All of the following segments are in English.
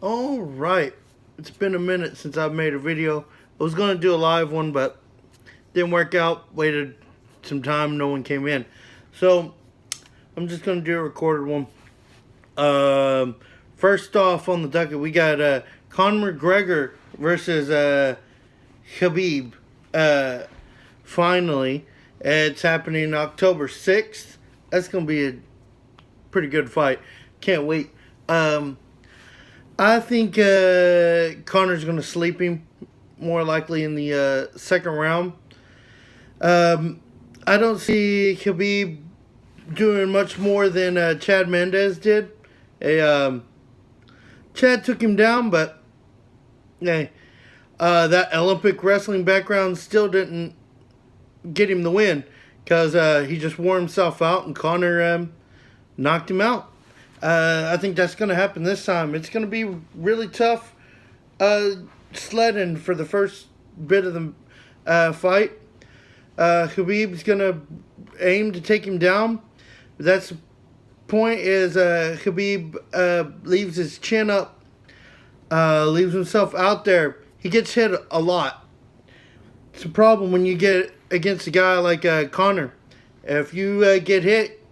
All right, it's been a minute since I've made a video. I was gonna do a live one, but didn't work out. Waited some time, no one came in, so I'm just gonna do a recorded one. First off on the docket, we got Conor McGregor versus Khabib. Finally, it's happening October 6th. That's gonna be a pretty good fight. Can't wait. I think Conor's going to sleep him more likely in the second round. I don't see Khabib doing much more than Chad Mendez did. Chad took him down, but hey, that Olympic wrestling background still didn't get him the win because he just wore himself out and Conor knocked him out. I think that's going to happen this time. It's going to be really tough sledding for the first bit of the fight. Khabib's going to aim to take him down. That's the point is Khabib leaves his chin up, leaves himself out there. He gets hit a lot. It's a problem when you get against a guy like Conor. If you get hit,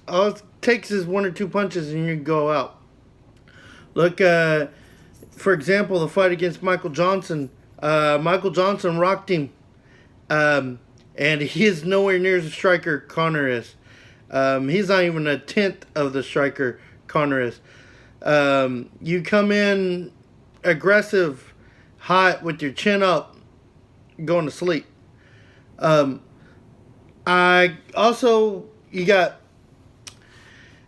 all it takes is one or two punches and you go out. Look, for example, the fight against Michael Johnson. Michael Johnson rocked him, and he is nowhere near the striker Conor is. He's not even a tenth of the striker Conor is. You come in aggressive, hot, with your chin up, going to sleep. You got,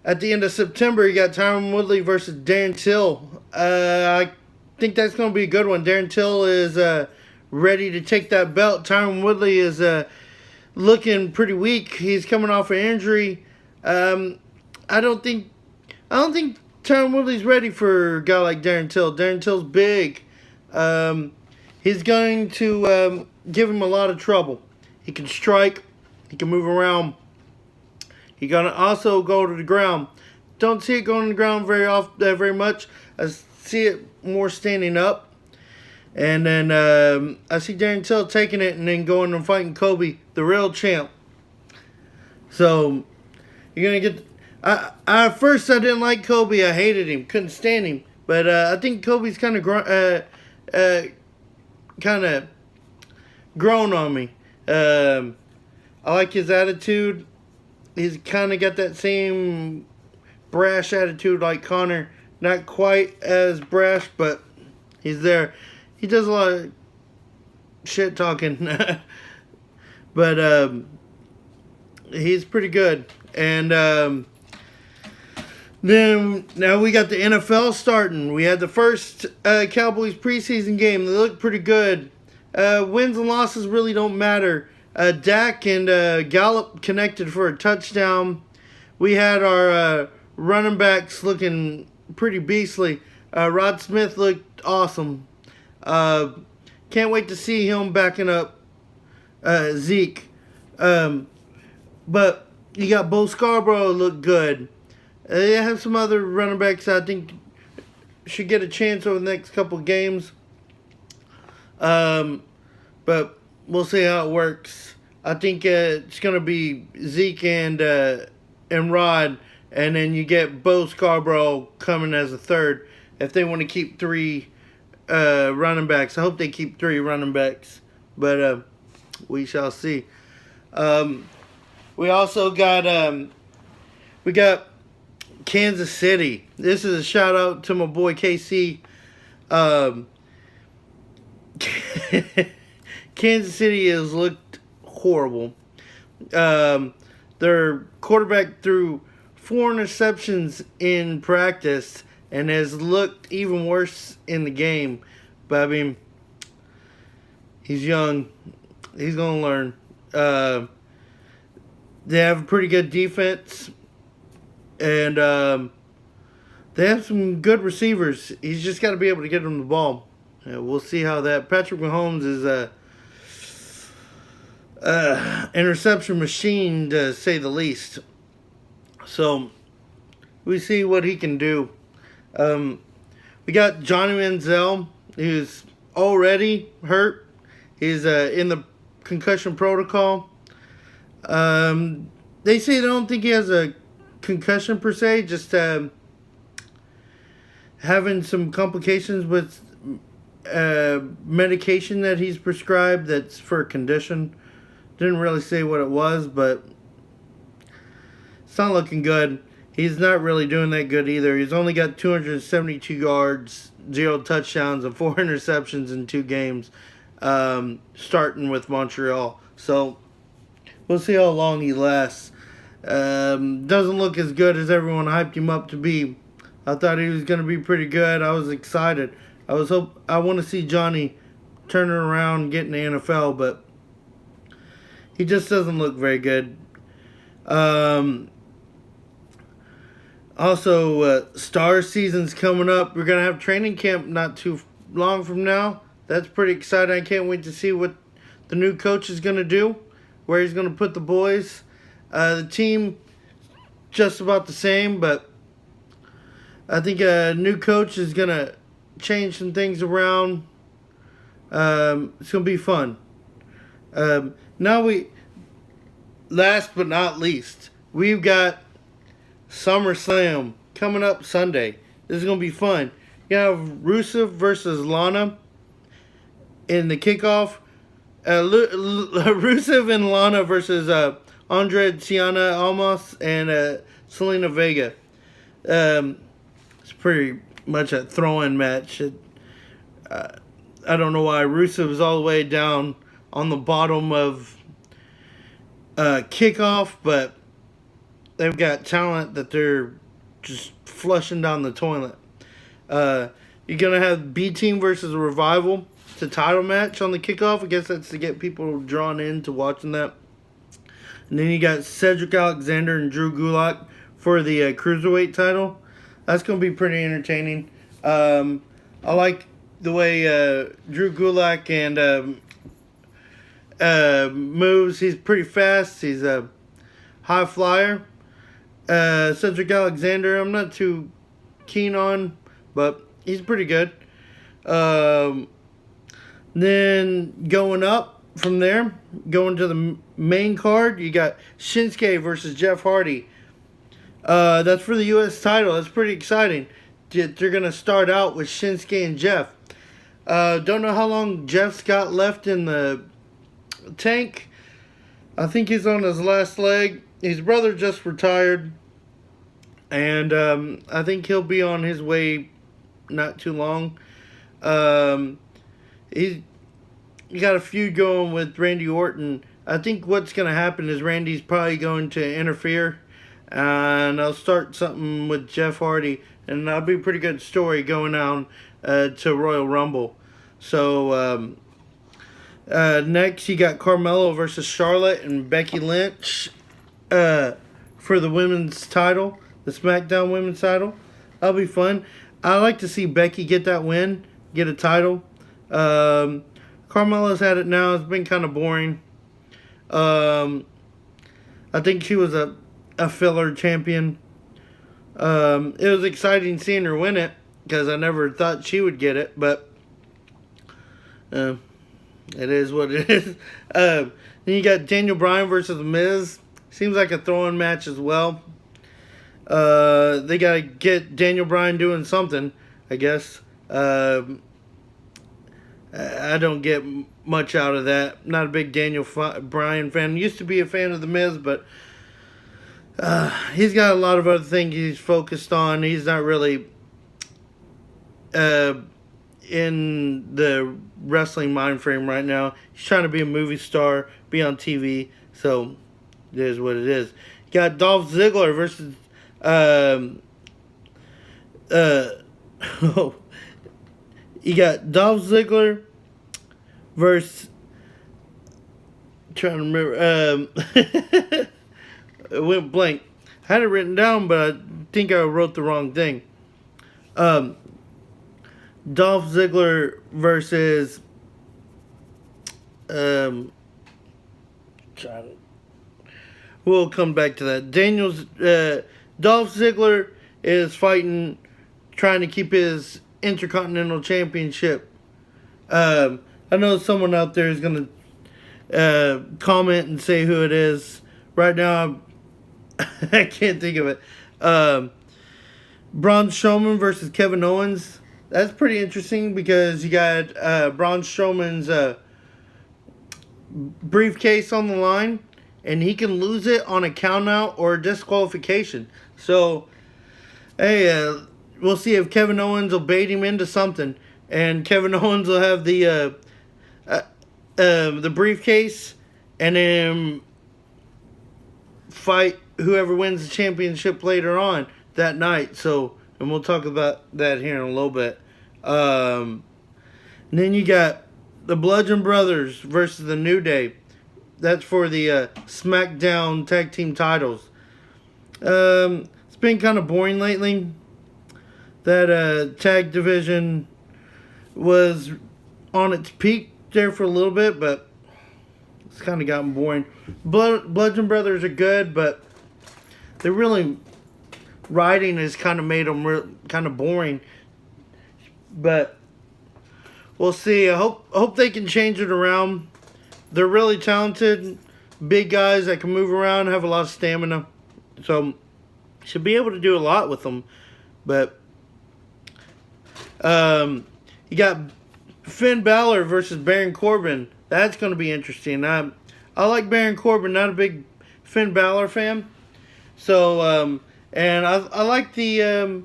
at the end of September, you got Tyron Woodley versus Darren Till. I think that's going to be a good one. Darren Till is ready to take that belt. Tyron Woodley is looking pretty weak. He's coming off an injury. I don't think Tyron Woodley's ready for a guy like Darren Till. Darren Till's big. He's going to give him a lot of trouble. He can strike. He can move around. He's gonna also go to the ground. Don't see it going to the ground very much. I see it more standing up. And then I see Darren Till taking it and then going and fighting Kobe, the real champ. So you're gonna get. At first I didn't like Kobe. I hated him. Couldn't stand him. But I think Kobe's kind of grown on me. I like his attitude. He's kind of got that same brash attitude like Conor. Not quite as brash, but he's there. He does a lot of shit talking. But he's pretty good. And then now we got the NFL starting. We had the first Cowboys preseason game. They look pretty good. Wins and losses really don't matter. Dak and Gallup connected for a touchdown. We had our running backs looking pretty beastly. Rod Smith looked awesome. Can't wait to see him backing up Zeke. But you got Bo Scarborough look good. They have some other running backs I think should get a chance over the next couple games. But we'll see how it works. I think it's going to be Zeke and Rod, and then you get Bo Scarborough coming as a third if they want to keep three running backs. I hope they keep three running backs, but we shall see. We also got Kansas City. This is a shout out to my boy KC. Kansas City has looked horrible. Their quarterback threw 4 interceptions in practice and has looked even worse in the game. But I mean, he's young. He's going to learn. They have a pretty good defense. And they have some good receivers. He's just got to be able to get them the ball. We'll see how that. Patrick Mahomes is a interception machine, to say the least. So we see what he can do. We got Johnny Manziel, who's already hurt. He's in the concussion protocol. They say they don't think he has a concussion per se, just having some complications with medication that he's prescribed that's for a condition. Didn't really say what it was, but it's not looking good. He's not really doing that good either. He's only got 272 yards, 0 touchdowns, and 4 interceptions in 2 games, starting with Montreal. So we'll see how long he lasts. Doesn't look as good as everyone hyped him up to be. I thought he was going to be pretty good. I was excited. I want to see Johnny turn it around and get in the NFL, but he just doesn't look very good. Also, Star season's coming up. We're going to have training camp not too long from now. That's pretty exciting. I can't wait to see what the new coach is going to do, where he's going to put the boys. The team, just about the same, but I think a new coach is going to change some things around. It's going to be fun. Last but not least, we've got SummerSlam coming up Sunday. This is going to be fun. You have Rusev versus Lana in the kickoff. Rusev and Lana versus Andre Tiana Almas and Selena Vega. It's pretty much a throw-in match. I don't know why Rusev is all the way down on the bottom of kickoff, but they've got talent that they're just flushing down the toilet. You're going to have B-Team versus Revival. It's a title match on the kickoff. I guess that's to get people drawn into watching that. And then you got Cedric Alexander and Drew Gulak for the Cruiserweight title. That's going to be pretty entertaining. I like the way Drew Gulak moves. He's pretty fast. He's a high flyer. Cedric Alexander, I'm not too keen on, but he's pretty good. Then going up from there, going to the main card, you got Shinsuke versus Jeff Hardy. That's for the U.S. title. That's pretty exciting. They're going to start out with Shinsuke and Jeff. Don't know how long Jeff's got left in the tank. I think he's on his last leg. His brother just retired. And I think he'll be on his way not too long. He got a feud going with Randy Orton. I think what's going to happen is Randy's probably going to interfere. And I'll start something with Jeff Hardy. And that'll be a pretty good story going on to Royal Rumble. So next you got Carmelo versus Charlotte and Becky Lynch for the women's title. The SmackDown women's title. That'll be fun. I like to see Becky get that win. Get a title. Carmella's had it now. It's been kind of boring. I think she was a filler champion. It was exciting seeing her win it because I never thought she would get it, but it is what it is. Then you got Daniel Bryan versus The Miz. Seems like a throwing match as well. They gotta get Daniel Bryan doing something, I guess. I don't get much out of that. Not a big Daniel Bryan fan. Used to be a fan of The Miz, but he's got a lot of other things he's focused on. He's not really in the wrestling mind frame right now. He's trying to be a movie star, be on TV, so it is what it is. You got Dolph Ziggler versus you got Dolph Ziggler versus trying to remember it went blank. I had it written down, but I think I wrote the wrong thing. Dolph Ziggler versus we'll come back to that. Dolph Ziggler is fighting, trying to keep his Intercontinental Championship. I know someone out there is going to comment and say who it is. Right now, I can't think of it. Braun Strowman versus Kevin Owens. That's pretty interesting because you got Braun Strowman's briefcase on the line, and he can lose it on a countout or disqualification. So, hey, we'll see if Kevin Owens will bait him into something, and Kevin Owens will have the briefcase, and then fight whoever wins the championship later on that night. So, and we'll talk about that here in a little bit. And then you got the Bludgeon Brothers versus the New Day. That's for the SmackDown Tag Team titles. It's been kind of boring lately. That tag division was on its peak there for a little bit, but it's kind of gotten boring. Bludgeon Brothers are good, but they're really writing has kind of made them kind of boring. But we'll see. I hope they can change it around. They're really talented, big guys that can move around, have a lot of stamina. So should be able to do a lot with them. But you got Finn Balor versus Baron Corbin. That's going to be interesting. I like Baron Corbin, not a big Finn Balor fan. So, and I like the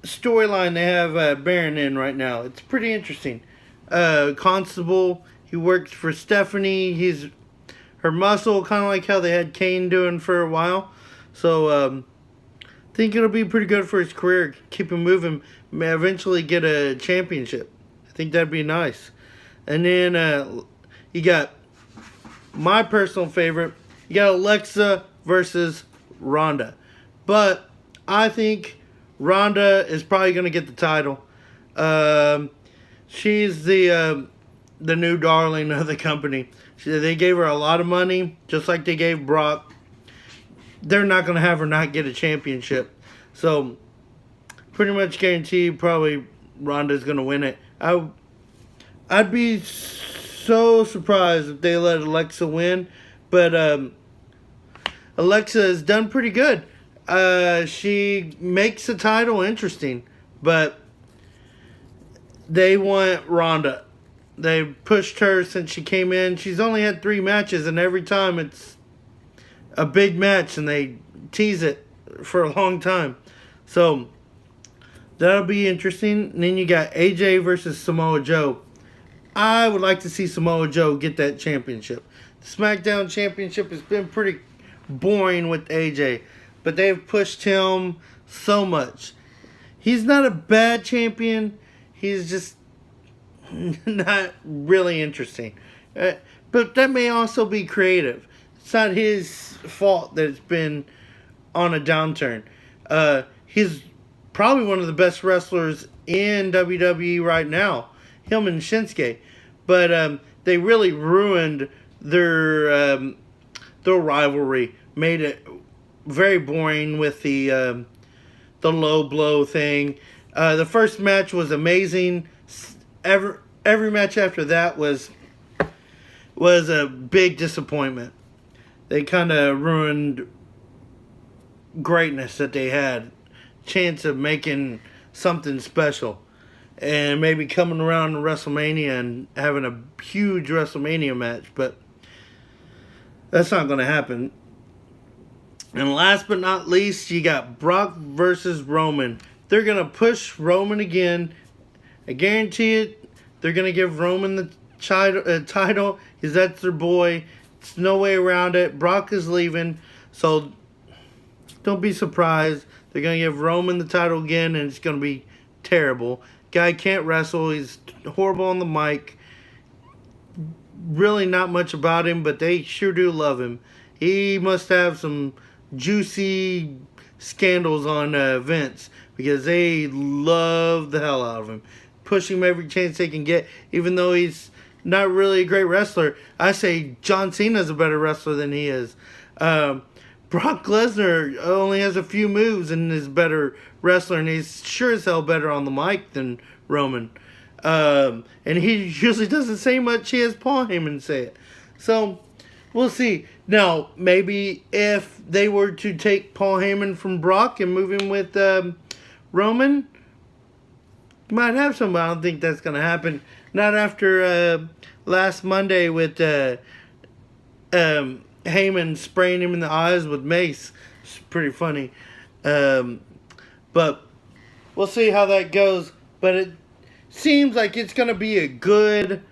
storyline they have Baron in right now. It's pretty interesting. Constable, he works for Stephanie. He's her muscle, kind of like how they had Kane doing for a while. So, I think it'll be pretty good for his career. Keep him moving. May eventually get a championship. I think that'd be nice. And then you got my personal favorite. You got Alexa versus Ronda. But I think Ronda is probably going to get the title. She's the new darling of the company. They gave her a lot of money, just like they gave Brock. They're not going to have her not get a championship. So, pretty much guaranteed probably Ronda's going to win it. I'd be so surprised if they let Alexa win. But Alexa has done pretty good. She makes the title interesting. But they want Ronda. They pushed her since she came in. She's only had 3 matches, and every time it's a big match, and they tease it for a long time. So, that'll be interesting. And then you got AJ versus Samoa Joe. I would like to see Samoa Joe get that championship. The SmackDown championship has been pretty boring with AJ, but they've pushed him so much. He's not a bad champion. He's just not really interesting. But that may also be creative. It's not his fault that it's been on a downturn. He's probably one of the best wrestlers in WWE right now. Him and Shinsuke. But they really ruined their rivalry. Made it very boring with the low blow thing. The first match was amazing. Every match after that was a big disappointment. They kind of ruined greatness that they had. Chance of making something special. And maybe coming around to WrestleMania and having a huge WrestleMania match. But that's not going to happen. And last but not least, you got Brock versus Roman. They're going to push Roman again. I guarantee it. They're going to give Roman the title because that's their boy. There's no way around it. Brock is leaving. So don't be surprised. They're going to give Roman the title again, and it's going to be terrible. Guy can't wrestle. He's horrible on the mic. Really not much about him, but they sure do love him. He must have some juicy scandals on Vince because they love the hell out of him. Push him every chance they can get, even though he's not really a great wrestler. I say John Cena's a better wrestler than he is. Brock Lesnar only has a few moves and is a better wrestler, and he's sure as hell better on the mic than Roman. And he usually doesn't say much. He has Paul Heyman say it. So we'll see. Now, maybe if they were to take Paul Heyman from Brock and move him with Roman, you might have some, but I don't think that's going to happen. Not after last Monday with Heyman spraying him in the eyes with mace. It's pretty funny. But we'll see how that goes. But it seems like it's going to be a good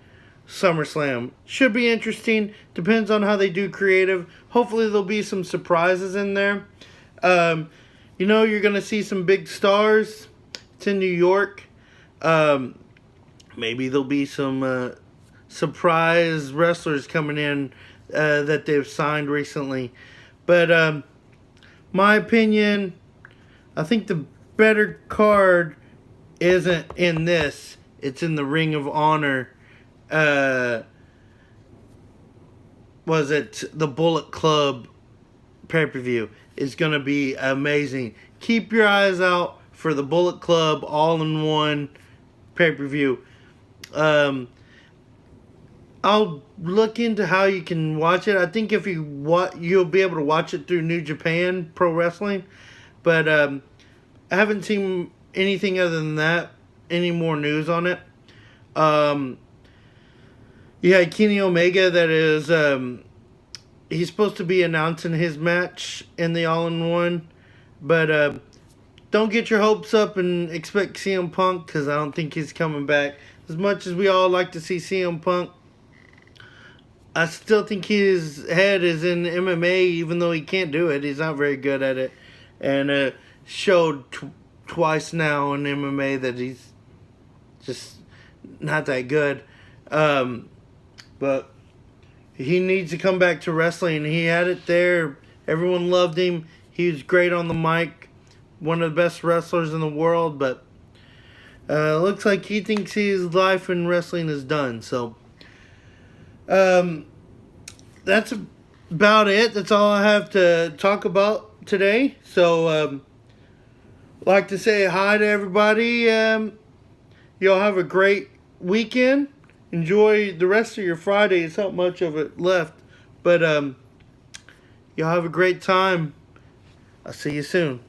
SummerSlam. Should be interesting. Depends on how they do creative. Hopefully there'll be some surprises in there. You're going to see some big stars. It's in New York. Maybe there'll be some surprise wrestlers coming in that they've signed recently. But my opinion, I think the better card isn't in this. It's in the Ring of Honor. Was it the Bullet Club pay-per-view? It's going to be amazing. Keep your eyes out for the Bullet Club all-in-one pay-per-view. I'll look into how you can watch it. I think if you'll be able to watch it through New Japan Pro Wrestling. But I haven't seen anything other than that. Any more news on it. Yeah, Kenny Omega, that is, he's supposed to be announcing his match in the All-in-One. But don't get your hopes up and expect CM Punk, because I don't think he's coming back. As much as we all like to see CM Punk, I still think his head is in MMA, even though he can't do it. He's not very good at it. And showed twice now in MMA that he's just not that good. But he needs to come back to wrestling. He had it there. Everyone loved him. He was great on the mic. One of the best wrestlers in the world. But looks like he thinks his life in wrestling is done. So that's about it. That's all I have to talk about today. So like to say hi to everybody. Y'all have a great weekend. Enjoy the rest of your Friday. It's not much of it left. But y'all have a great time. I'll see you soon.